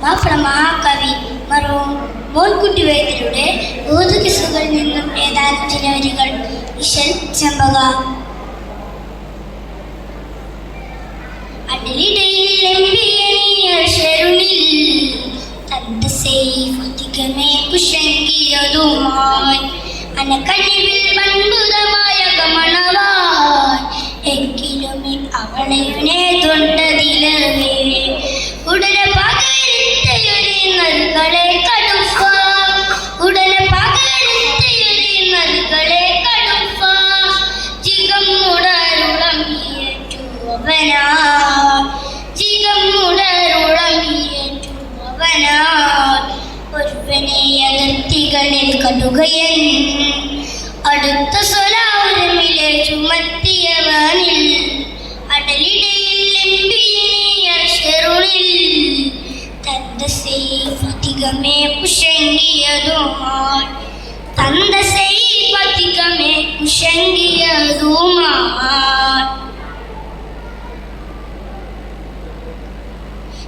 മഹാകവി മറൂം മോൻകുട്ടി വൈദ്യരുടെ ഓതുകിസുകളിൽ നിന്നും ഏതാനും ചില വരികൾ. ഇശൽ ചെമ്പക. അടലിടയിൽ തന്റെ സൈഫധികമേ കുശങ്കിയതുമായി അനക്കഴിവിൽ അത്ഭുതമായ ഗമനവാൻ എങ്കിലുമേ അവളെയുനെ തൊണ്ടതിലവേ ഉടനെ പകരത്തെയൊരു നൽകളെ കടുഫ ഉടനെ പകരത്തെയൊരു നൽകളെ കടുഫ ജിഗം മുടരുളമിയേറ്റു അവനാ ജിഗം മുടരുളമിയേറ്റു അവനാ ഒരുവനെ അതിർത്തികളിൽ കടുകയൻ അടുത്ത സ്വലാവരമിലെ ചുമത്തിയവനിൽ അടലിടയിൽ എംപിയറുളിൽ തന്റെ സൈഫധികമേ കുശങ്കിയതുമായി തന്റെ സൈഫധികമേ കുശങ്കിയതുമായി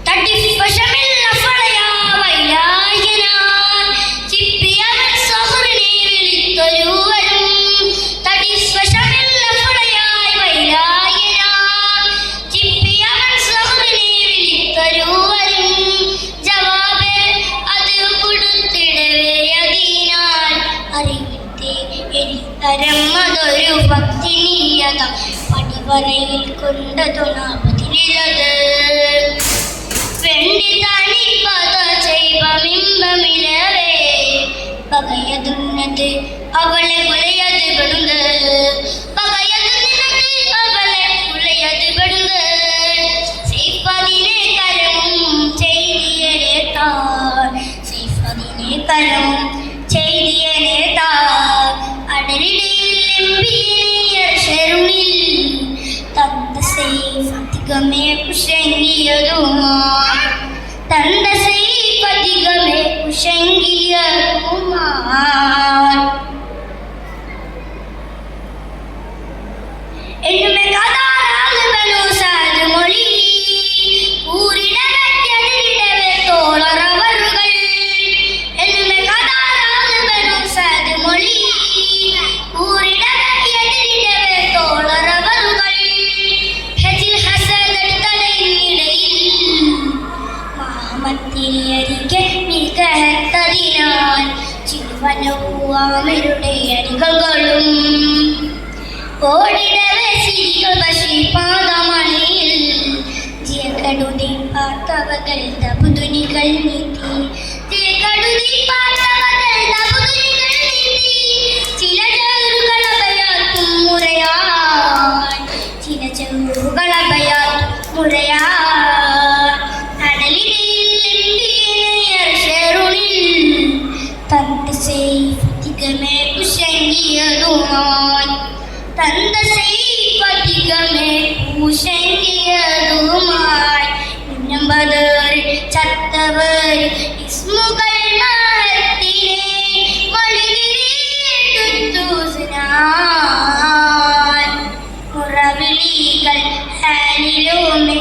തട്ടിപ്പശമില്ല ഫളയാ വൈലായനാൻ ചിപ്പിയവൻ സഹറിനെ വിളിത്തൊരുവരും തട്ടിപ്പശമില്ല ഫളയായി വൈലായനാൻ ചിപ്പിയവൻ സഹറിനെ വിളിത്തൊരുവരും ജവാബ് അത് കൊടുത്തിടവേ അതിനാൽ അറിവിത്തെ എരിത്തരം അതൊരു ഭക്തിനീയത പടിവറയിൽ കൊണ്ടതു നാപതിലത് വെണ്ടിതാണിപ്പത ചെയ്വമിമ്പമിലവേ പകയതുന്നത് അവളെ കുലയത് പെടുന്നത് പകയതുന്നത് അവളെ കുലയത് പെടുന്നത് സൈഫദിനെ കരവും ചെയ്തിയനെ താൻ സൈഫദിനെ കരവും ചെയ്തിയനെ താൻ അടലിടയിൽ എംപിയറുളിൽ തന്റെ സൈഫധികമേ കുശങ്കിയതുമായി തന്റെ സൈഫധികമേ കുശങ്കിയതുമായി എന്നുമേ കഥാരാഗവനു സാധുമൊഴി ഊരിടവറ്റതിരിടവേ തോളറവറുകൾ എന്നുമേ കഥാരാഗവനു സാധുമൊഴി ഊരിടവറ്റതിരിടവേ തോളറവറുകൾ ഹജിൽ ഹസദത്തടയിനിടയിൽ മാമത്തിരിയരികെ മികഹത്തതിനാൽ ചിൽവനവുവാമരുടെ അരികകളും ഓടിടവേ സിരികൾ ബശീപാദമണിയിൽ ജിയകടുതി പാർത്തവകൾ തപുതുനികൾ നീതി ജിയകടുതി പാർത്തവകൾ തപുതുനികൾ നീതി ചില ചെറുകളഭയാത്തും മുറയാൻ ചില ചെറുകളഭയാത്തും മുറയാൻ അടലിടയിൽ എംപിയറുളിൽ തന്റെ സൈഫധികമേ കുശങ്കിയതുമായി തന്റെ സൈഫധികമേ കുശങ്കിയതുമായി ബദർ ചത്തവർ ഇസ്മുകൾ മഹത്തിനെ മൊഴികിരീട്ടുത്തുസിനാൻ മുറവിളികൾ ഹാനിലുമേ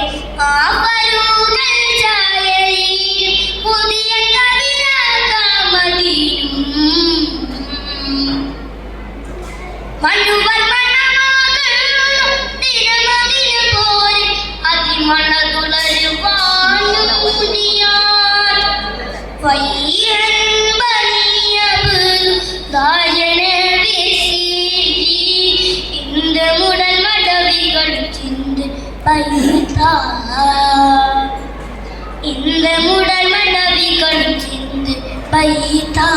ആപരുകൾ ചായലിലും പുതിയ കവിരാകാമതിലും മനുവർ മണമാകും തിരമതിന് പോലെ അതിമണതുളരുവാനുദിയാൻ വയ്യൻ ബനിയബ് ദായനെ വീശി ഇന്ത് മുടൽ മടവികൾ ചിന്ത് പൈതാ ഇന്ത് മുടൽ മടവികൾ ചിന്ത് പൈതാ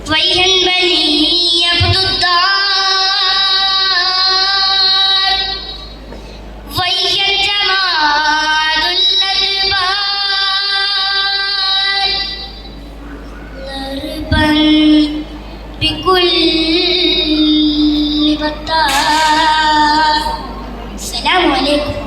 വയ്യൻ ബനിയബ്ദുദ്ദാർ വയ്യൻ ജമാദുല്ലദ്ബാർ ലർബൻ ബികുല്ലി ബത്താർ. അസ്സലാമു അലൈക്കും.